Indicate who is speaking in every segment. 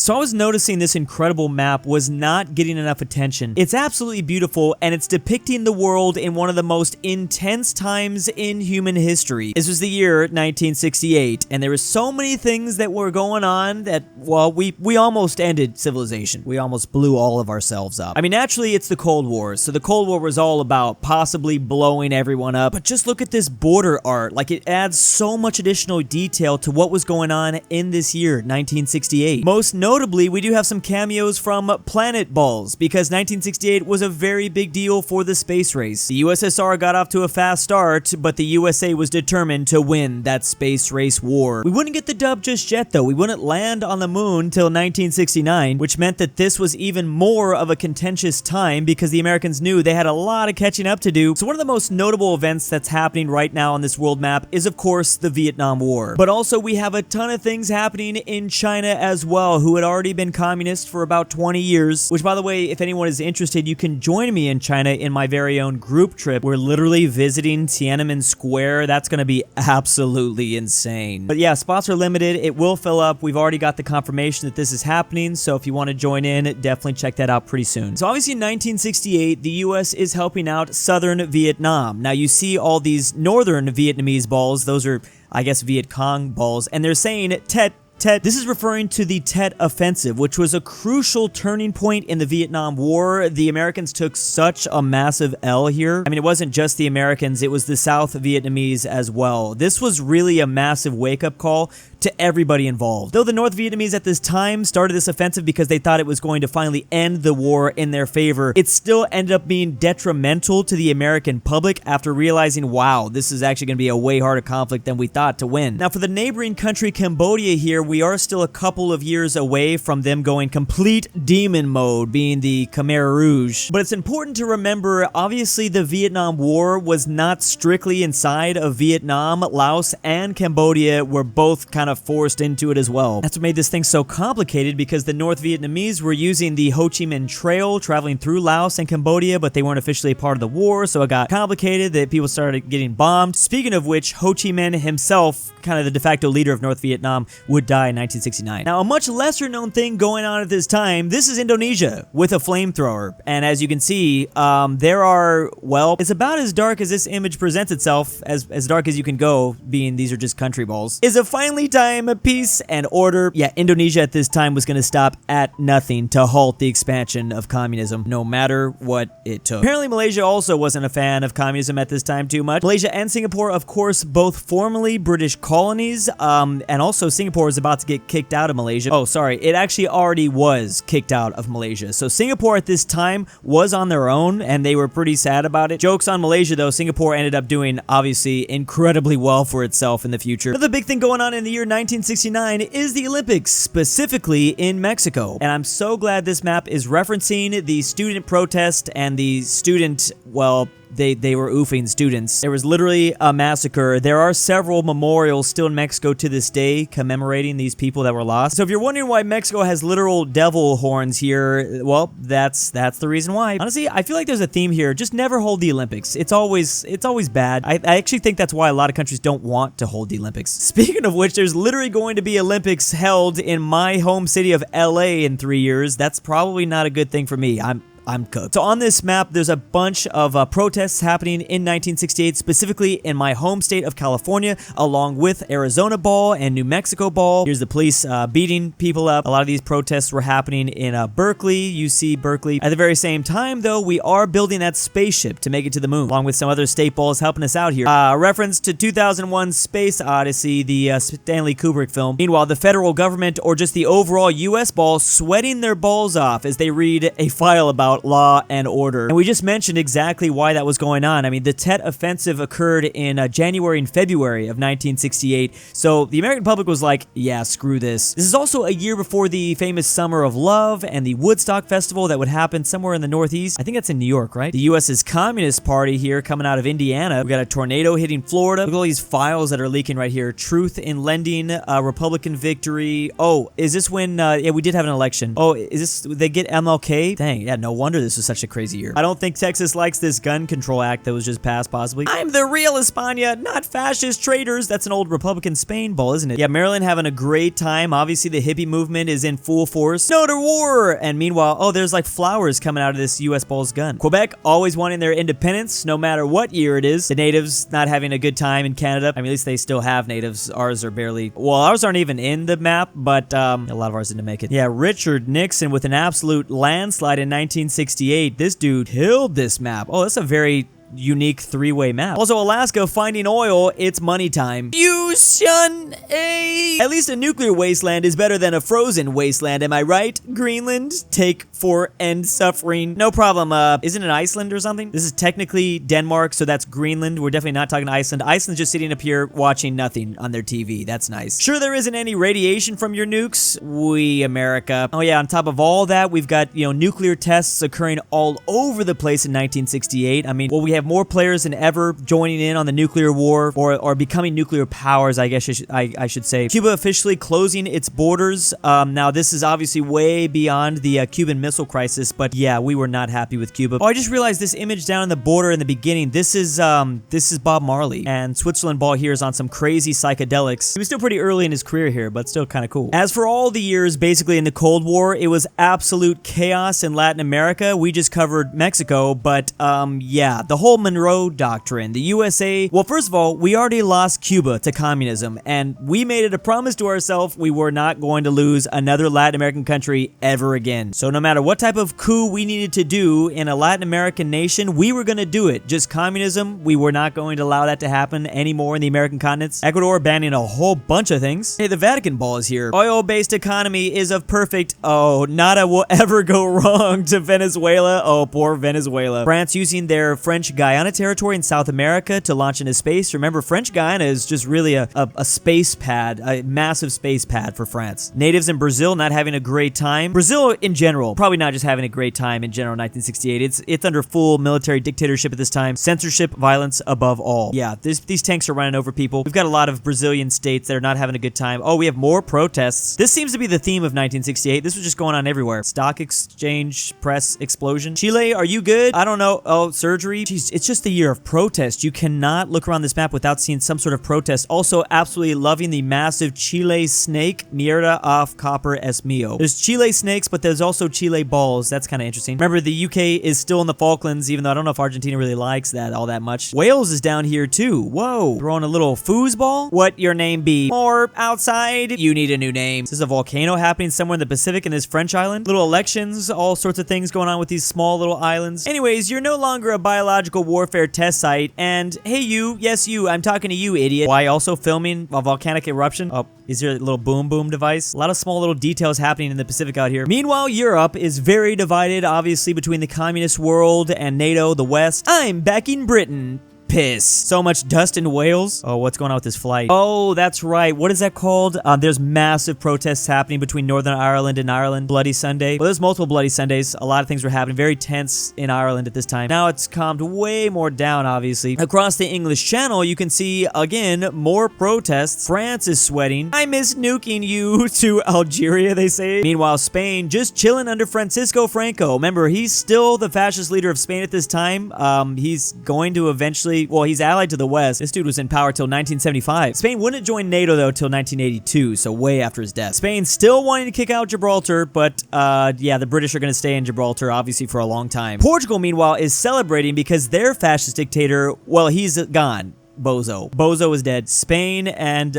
Speaker 1: So I was noticing this incredible map was not getting enough attention. It's absolutely beautiful, and it's depicting the world in one of the most intense times in human history. This was the year 1968, and there were so many things that were going on that, well, we almost ended civilization. We almost blew all of ourselves up. I mean, naturally, it's the Cold War, so the Cold War was all about possibly blowing everyone up, but just look at this border art. Like, it adds so much additional detail to what was going on in this year, 1968. Most notably, we do have some cameos from Planet Balls, because 1968 was a very big deal for the space race. The USSR got off to a fast start, but the USA was determined to win that space race war. We wouldn't get the dub just yet, though. We wouldn't land on the moon till 1969, which meant that this was even more of a contentious time because the Americans knew they had a lot of catching up to do. So one of the most notable events that's happening right now on this world map is, of course, the Vietnam War. But also, we have a ton of things happening in China as well, who had already been communist for about 20 years, which, by the way, if anyone is interested, you can join me in China in my very own group trip. We're literally visiting Tiananmen Square. That's going to be absolutely insane. But yeah, spots are limited. It will fill up. We've already got the confirmation that this is happening, so if you want to join in, definitely check that out pretty soon. So obviously in 1968, the US is helping out southern Vietnam. Now you see all these northern Vietnamese balls. Those are, I guess, Viet Cong balls, and they're saying Tet. This is referring to the Tet Offensive, which was a crucial turning point in the Vietnam War. The Americans took such a massive L here. I mean, it wasn't just the Americans, it was the South Vietnamese as well. This was really a massive wake-up call to everybody involved. Though the North Vietnamese at this time started this offensive because they thought it was going to finally end the war in their favor, it still ended up being detrimental to the American public after realizing, wow, this is actually going to be a way harder conflict than we thought to win. Now, for the neighboring country Cambodia here, we are still a couple of years away from them going complete demon mode, being the Khmer Rouge. But it's important to remember, obviously, the Vietnam War was not strictly inside of Vietnam. Laos and Cambodia were both kind of forced into it as well. That's what made this thing so complicated, because the North Vietnamese were using the Ho Chi Minh Trail traveling through Laos and Cambodia, but they weren't officially a part of the war, so it got complicated that people started getting bombed. Speaking of which, Ho Chi Minh himself, kind of the de facto leader of North Vietnam, would die in 1969. Now, a much lesser known thing going on at this time, this is Indonesia with a flamethrower, and as you can see, there are, well, it's about as dark as this image presents itself, as dark as you can go, being these are just country balls, is a finally time of peace and order. Yeah, Indonesia at this time was going to stop at nothing to halt the expansion of communism, no matter what it took. Apparently, Malaysia also wasn't a fan of communism at this time too much. Malaysia and Singapore, of course, both formerly British colonies, and also Singapore is about to get kicked out of Malaysia. Oh, sorry, it actually already was kicked out of Malaysia. So Singapore at this time was on their own, and they were pretty sad about it. Jokes on Malaysia, though. Singapore ended up doing, obviously, incredibly well for itself in the future. Another big thing going on in the year 1969 is the Olympics, specifically in Mexico. And I'm so glad this map is referencing the student protest and the student, well, they were oofing students. There was literally a massacre. There are several memorials still in Mexico to this day commemorating these people that were lost. So if you're wondering why Mexico has literal devil horns here, well, that's the reason why. Honestly, I feel like there's a theme here. Just never hold the Olympics. It's always bad. I actually think that's why a lot of countries don't want to hold the Olympics. Speaking of which, there's literally going to be Olympics held in my home city of LA in 3 years. That's probably not a good thing for me. I'm cooked. So on this map, there's a bunch of protests happening in 1968, specifically in my home state of California, along with Arizona ball and New Mexico ball. Here's the police beating people up. A lot of these protests were happening in Berkeley, UC Berkeley. At the very same time, though, we are building that spaceship to make it to the moon, along with some other state balls helping us out here. Reference to 2001's Space Odyssey, the Stanley Kubrick film. Meanwhile, the federal government, or just the overall U.S. ball, sweating their balls off as they read a file about law and order. And we just mentioned exactly why that was going on. I mean, the Tet Offensive occurred in January and February of 1968, so the American public was like, yeah, screw this. This is also a year before the famous Summer of Love and the Woodstock Festival that would happen somewhere in the Northeast. I think that's in New York, right? The U.S.'s Communist Party here coming out of Indiana. We got a tornado hitting Florida. Look at all these files that are leaking right here. Truth in lending, Republican victory. Oh, is this when, yeah, we did have an election. Oh, is this, they get MLK? Dang, yeah, no wonder. wonder this was such a crazy year. I don't think Texas likes this gun control act that was just passed, possibly. I'm the real España, not fascist traitors. That's an old Republican Spain ball, isn't it? Yeah, Maryland having a great time. Obviously, the hippie movement is in full force. No to war! And meanwhile, oh, there's like flowers coming out of this U.S. ball's gun. Quebec always wanting their independence, no matter what year it is. The natives not having a good time in Canada. I mean, at least they still have natives. Ours are barely, well, ours aren't even in the map, but a lot of ours didn't make it. Yeah, Richard Nixon with an absolute landslide in 1968. This dude killed this map. Oh, that's a very unique three-way map. Also, Alaska finding oil, it's money time. Fusion A! At least a nuclear wasteland is better than a frozen wasteland, am I right? Greenland, take for end suffering. No problem, isn't it Iceland or something? This is technically Denmark, so that's Greenland. We're definitely not talking Iceland. Iceland's just sitting up here watching nothing on their TV. That's nice. Sure, there isn't any radiation from your nukes? We, America. Oh yeah, on top of all that, we've got, you know, nuclear tests occurring all over the place in 1968. I mean, well, we have more players than ever joining in on the nuclear war or becoming nuclear powers, I guess I should say. Cuba officially closing its borders. Now, this is obviously way beyond the Cuban Missile Crisis, but yeah, we were not happy with Cuba. Oh, I just realized this image down on the border in the beginning. This is Bob Marley, and Switzerland ball here is on some crazy psychedelics. He was still pretty early in his career here, but still kind of cool. As for all the years, basically in the Cold War, it was absolute chaos in Latin America. We just covered Mexico, but yeah, the whole Monroe Doctrine, the USA, well, first of all, we already lost Cuba to communism, and we made it a promise to ourselves we were not going to lose another Latin American country ever again. So no matter what type of coup we needed to do in a Latin American nation, we were going to do it. Just communism, we were not going to allow that to happen anymore in the American continents. Ecuador banning a whole bunch of things. Hey, the Vatican ball is here. Oil-based economy is of perfect, oh, nada will ever go wrong to Venezuela. Oh, poor Venezuela. France using their French Guyana territory in South America to launch into space. Remember, French Guyana is just really a space pad, a massive space pad for France. Natives in Brazil not having a great time. Brazil in general, probably not just having a great time in general in 1968. It's under full military dictatorship at this time. Censorship, violence above all. Yeah, these tanks are running over people. We've got a lot of Brazilian states that are not having a good time. Oh, we have more protests. This seems to be the theme of 1968. This was just going on everywhere. Stock exchange, press explosion. Chile, are you good? I don't know. Oh, surgery. Jeez, it's just the year of protest. You cannot look around this map without seeing some sort of protest. Also, absolutely loving the massive Chile snake. Mierda off copper es mío. There's Chile snakes, but there's also Chile balls. That's kind of interesting. Remember, the UK is still in the Falklands, even though I don't know if Argentina really likes that all that much. Wales is down here too. Whoa. Throwing a little foosball? What your name be? More outside? You need a new name. This is a volcano happening somewhere in the Pacific in this French island. Little elections, all sorts of things going on with these small little islands. Anyways, you're no longer a biological warfare test site, and hey you, yes you, I'm talking to you, idiot. Why also filming a volcanic eruption? Oh, is there a little boom boom device? A lot of small little details happening in the Pacific out here. Meanwhile, Europe is very divided, obviously, between the communist world and NATO, the West. I'm backing Britain. Piss. So much dust in Wales. Oh, what's going on with this flight? Oh, that's right. What is that called? There's massive protests happening between Northern Ireland and Ireland. Bloody Sunday. Well, there's multiple Bloody Sundays. A lot of things were happening. Very tense in Ireland at this time. Now it's calmed way more down, obviously. Across the English Channel, you can see, again, more protests. France is sweating. I miss nuking you to Algeria, they say. Meanwhile, Spain just chilling under Francisco Franco. Remember, he's still the fascist leader of Spain at this time. He's going to eventually, well, he's allied to the West. This dude was in power till 1975. Spain wouldn't join NATO, though, till 1982, so way after his death. Spain's still wanting to kick out Gibraltar, but, yeah, the British are going to stay in Gibraltar, obviously, for a long time. Portugal, meanwhile, is celebrating because their fascist dictator, well, he's gone. Bozo. Bozo is dead. Spain and,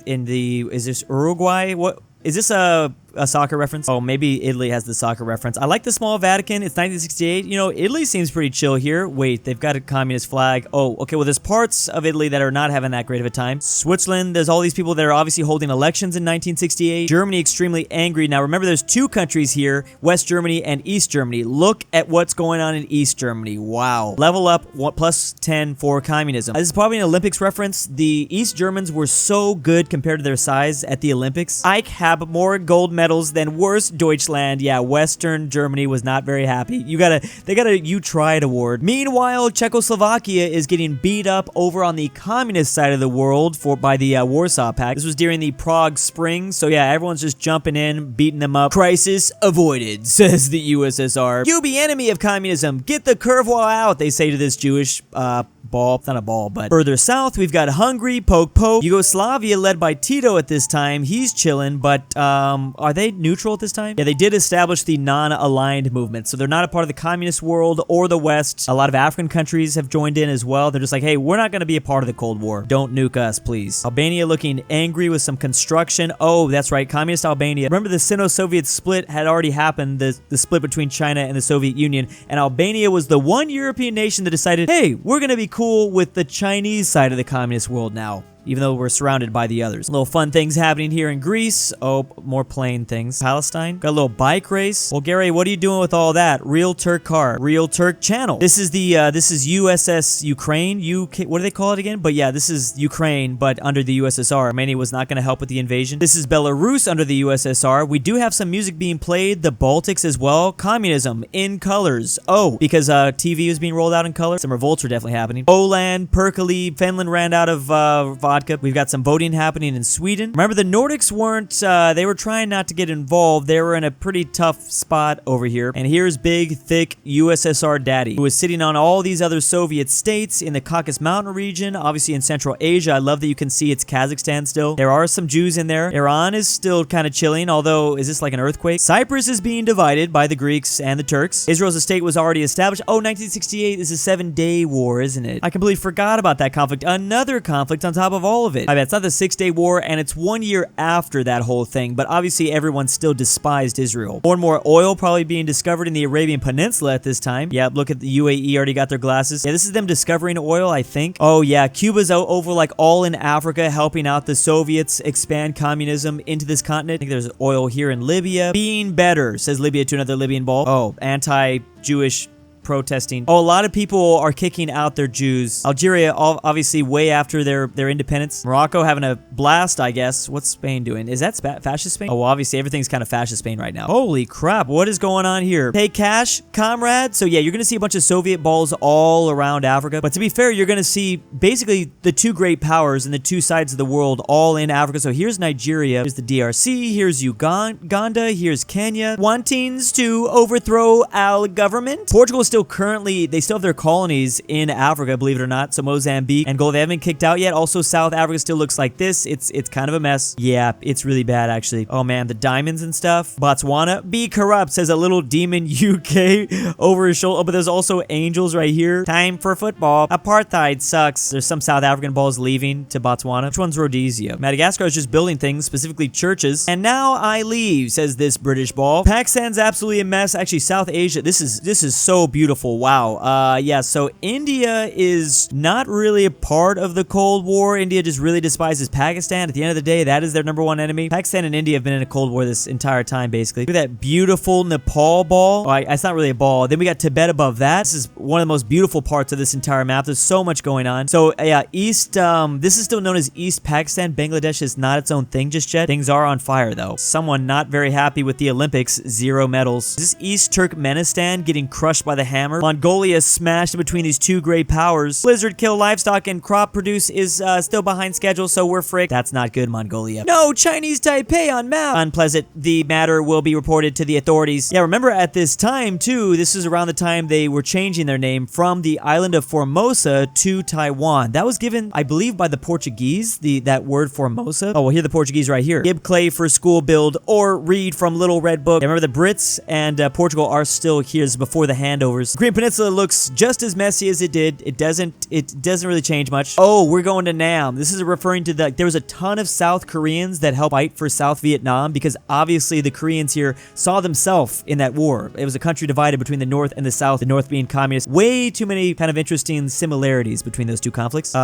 Speaker 1: is this Uruguay? What? Is this a soccer reference? Oh, maybe Italy has the soccer reference. I like the small Vatican. It's 1968. You know, Italy seems pretty chill here. Wait, they've got a communist flag. Oh, okay, well, there's parts of Italy that are not having that great of a time. Switzerland, there's all these people that are obviously holding elections in 1968. Germany, extremely angry. Now, remember, there's two countries here, West Germany and East Germany. Look at what's going on in East Germany. Wow. Level up, plus 10 for communism. This is probably an Olympics reference. The East Germans were so good compared to their size at the Olympics. Ike have more gold medals medals than worst Deutschland. Yeah, Western Germany was not very happy. They got a You Tried award. Meanwhile, Czechoslovakia is getting beat up over on the communist side of the world by the Warsaw Pact. This was during the Prague Spring, so yeah, everyone's just jumping in, beating them up. Crisis avoided, says the USSR. You be enemy of communism. Get the curve wall out, they say to this Jewish ball. It's not a ball, but further south, we've got Hungary, poke. Yugoslavia, led by Tito at this time. He's chilling, but are they neutral at this time? Yeah, they did establish the non-aligned movement, so they're not a part of the communist world or the West. A lot of African countries have joined in as well. They're just like, hey, we're not going to be a part of the Cold War. Don't nuke us, please. Albania looking angry with some construction. Oh, that's right, communist Albania. Remember, the Sino-Soviet split had already happened, the split between China and the Soviet Union, and Albania was the one European nation that decided, hey, we're going to be cool with the Chinese side of the communist world now, even though we're surrounded by the others. Little fun things happening here in Greece. Oh, more plain things. Palestine. Got a little bike race. Bulgaria, what are you doing with all that? Real Turk car. Real Turk channel. This is the, this is USS Ukraine. UK, what do they call it again? But yeah, this is Ukraine, but under the USSR. Armenia was not going to help with the invasion. This is Belarus under the USSR. We do have some music being played. The Baltics as well. Communism in colors. Oh, because TV was being rolled out in color. Some revolts were definitely happening. Poland, Perkele, Finland ran out of vodka. We've got some voting happening in Sweden. Remember, the Nordics weren't, they were trying not to get involved. They were in a pretty tough spot over here. And here's big, thick USSR daddy, who is sitting on all these other Soviet states in the Caucasus Mountain region, obviously in Central Asia. I love that you can see it's Kazakhstan still. There are some Jews in there. Iran is still kind of chilling, although, is this like an earthquake? Cyprus is being divided by the Greeks and the Turks. Israel's state was already established. Oh, 1968 is a 7-day war, isn't it? I completely forgot about that conflict. Another conflict on top of all of it. I bet it's not the 6-day war, and it's 1 year after that whole thing, but obviously everyone still despised Israel. More and more oil probably being discovered in the Arabian Peninsula at this time. Yeah, look at the UAE already got their glasses. Yeah, this is them discovering oil, I think. Oh yeah, Cuba's over like all in Africa, helping out the Soviets expand communism into this continent. I think there's oil here in Libya. Being better, says Libya to another Libyan ball. Oh, anti-Jewish protesting. Oh, a lot of people are kicking out their Jews. Algeria, obviously way after their independence. Morocco having a blast, I guess. What's Spain doing? Is that fascist Spain? Oh, well, obviously everything's kind of fascist Spain right now. Holy crap, what is going on here? Pay cash, comrade? So yeah, you're gonna see a bunch of Soviet balls all around Africa. But to be fair, you're gonna see basically the two great powers in the two sides of the world all in Africa. So here's Nigeria, here's the DRC, here's Uganda, here's Kenya, wanting to overthrow our government. Portugal is still currently, they still have their colonies in Africa, believe it or not. So Mozambique, Angola, they haven't been kicked out yet. Also, South Africa still looks like this. It's kind of a mess. Yeah, it's really bad, actually. Oh man, the diamonds and stuff. Botswana, be corrupt, says a little demon UK over his shoulder. Oh, but there's also angels right here. Time for football. Apartheid sucks. There's some South African balls leaving to Botswana. Which one's Rhodesia? Madagascar is just building things, specifically churches. And now I leave, says this British ball. Pakistan's absolutely a mess. Actually, South Asia, this is so beautiful. Wow. Yeah, so India is not really a part of the Cold War. India just really despises Pakistan. At the end of the day, that is their #1 enemy. Pakistan and India have been in a Cold War this entire time, basically. Look at that beautiful Nepal ball. Oh, it's not really a ball. Then we got Tibet above that. This is one of the most beautiful parts of this entire map. There's so much going on. So, yeah, this is still known as East Pakistan. Bangladesh is not its own thing just yet. Things are on fire, though. Someone not very happy with the Olympics. 0 medals. Is this East Turkmenistan getting crushed by the hammer? Mongolia smashed in between these two great powers. Blizzard kill livestock and crop produce is still behind schedule, so we're fricked. That's not good, Mongolia. No, Chinese Taipei on map. Unpleasant. The matter will be reported to the authorities. Yeah, remember at this time, too, this is around the time they were changing their name from the island of Formosa to Taiwan. That was given, I believe, by the Portuguese, that word Formosa. Oh, we'll hear the Portuguese right here. Gib clay for school build or read from Little Red Book. Yeah, remember the Brits and Portugal are still here. This is before the handovers. Korean Peninsula looks just as messy as it did. It doesn't really change much. Oh, we're going to Nam. This is referring to there was a ton of South Koreans that helped fight for South Vietnam because obviously the Koreans here saw themselves in that war. It was a country divided between the North and the South, the North being communist. Way too many kind of interesting similarities between those two conflicts.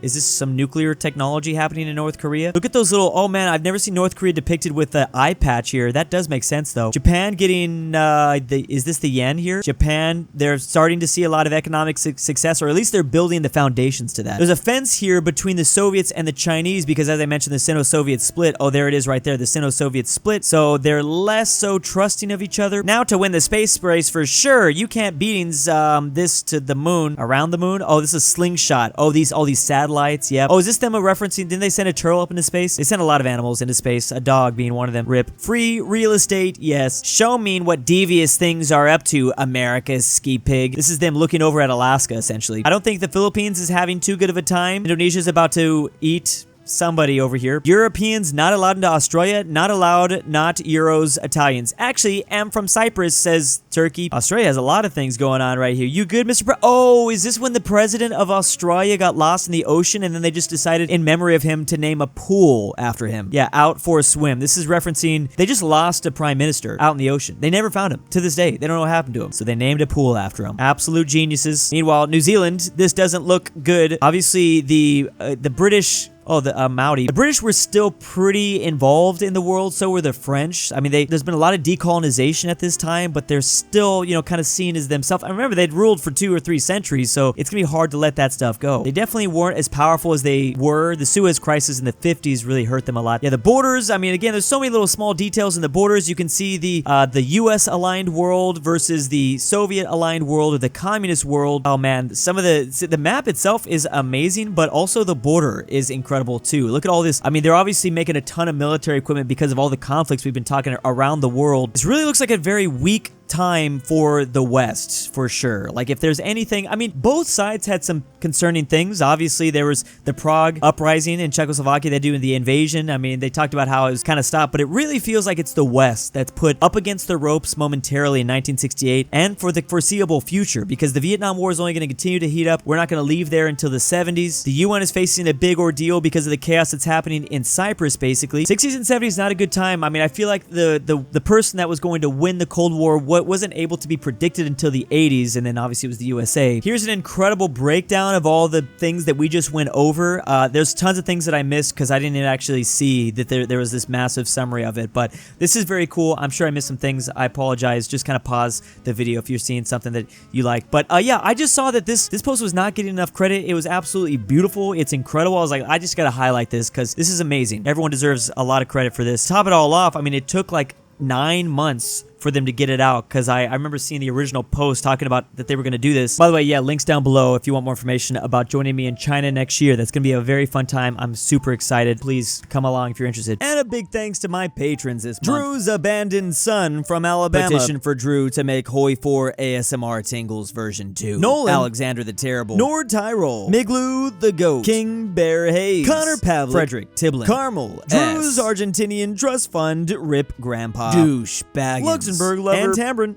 Speaker 1: Is this some nuclear technology happening in North Korea? Look at those little, oh man, I've never seen North Korea depicted with the eye patch here. That does make sense though. Japan getting, is this the yen here? Japan down. They're starting to see a lot of economic success, or at least they're building the foundations to that. There's a fence here between the Soviets and the Chinese because, as I mentioned, the Sino-Soviet split. Oh, there it is right there, the Sino-Soviet split. So they're less so trusting of each other. Now to win the space race for sure, you can't beat this to the moon, around the moon. Oh, this is slingshot. Oh, all these satellites. Yep. Oh, is this them referencing? Didn't they send a turtle up into space? They sent a lot of animals into space. A dog being one of them. Rip. Free real estate. Yes. Show me what devious things are up to, America's ski pig. This is them looking over at Alaska, essentially. I don't think the Philippines is having too good of a time. Indonesia's about to eat somebody over here. Europeans not allowed into Australia, not allowed, not Euros, Italians. Actually, am from Cyprus, says Turkey. Australia has a lot of things going on right here. You good, Mr. Oh, is this when the president of Australia got lost in the ocean and then they just decided in memory of him to name a pool after him? Yeah, out for a swim. This is referencing, they just lost a prime minister out in the ocean. They never found him. To this day, they don't know what happened to him. So they named a pool after him. Absolute geniuses. Meanwhile, New Zealand, this doesn't look good. Obviously, the British... Oh, the Maori. The British were still pretty involved in the world, so were the French. I mean, there's been a lot of decolonization at this time, but they're still, kind of seen as themselves. I remember they'd ruled for 2 or 3 centuries, so it's gonna be hard to let that stuff go. They definitely weren't as powerful as they were. The Suez Crisis in the 50s really hurt them a lot. Yeah, the borders, I mean, again, there's so many little small details in the borders. You can see the US-aligned world versus the Soviet-aligned world or the communist world. Oh man, some of the map itself is amazing, but also the border is incredible too. Look at all this. I mean, they're obviously making a ton of military equipment because of all the conflicts we've been talking around the world. This really looks like a very weak time for the West, for sure. Like, if there's anything, I mean, both sides had some concerning things. Obviously, there was the Prague uprising in Czechoslovakia. They do the invasion. I mean, they talked about how it was kind of stopped, but it really feels like it's the West that's put up against the ropes momentarily in 1968 and for the foreseeable future, because the Vietnam War is only going to continue to heat up. We're not going to leave there until the 70s. The UN is facing a big ordeal because of the chaos that's happening in Cyprus, basically. 60s and 70s not a good time. I mean, I feel like the person that was going to win the Cold War wasn't able to be predicted until the 80s, and then obviously it was the USA. Here's an incredible breakdown of all the things that we just went over. There's tons of things that I missed because I didn't actually see that there was this massive summary of it, but this is very cool. I'm sure I missed some things. I apologize. Just kind of pause the video if you're seeing something that you like. But yeah, I just saw that this post was not getting enough credit. It was absolutely beautiful. It's incredible. I was like, I just gotta highlight this because this is amazing. Everyone deserves a lot of credit for this. To top it all off, I mean, it took like 9 months for them to get it out, because I remember seeing the original post talking about that they were going to do this. By the way, yeah, links down below if you want more information about joining me in China next year. That's going to be a very fun time. I'm super excited. Please come along if you're interested. And a big thanks to my patrons this month. Drew's abandoned son from Alabama. Petition for Drew to make Hoi 4 ASMR Tingles version 2. Nolan. Alexander the Terrible. Nord Tyrol. Miglu the Goat. King Bear Hayes. Connor Pavlik. Frederick Tiblin. Carmel. Drew's Argentinian Trust Fund. Rip Grandpa. Douche Baggins. Luxembourg Lover. And Tambrin.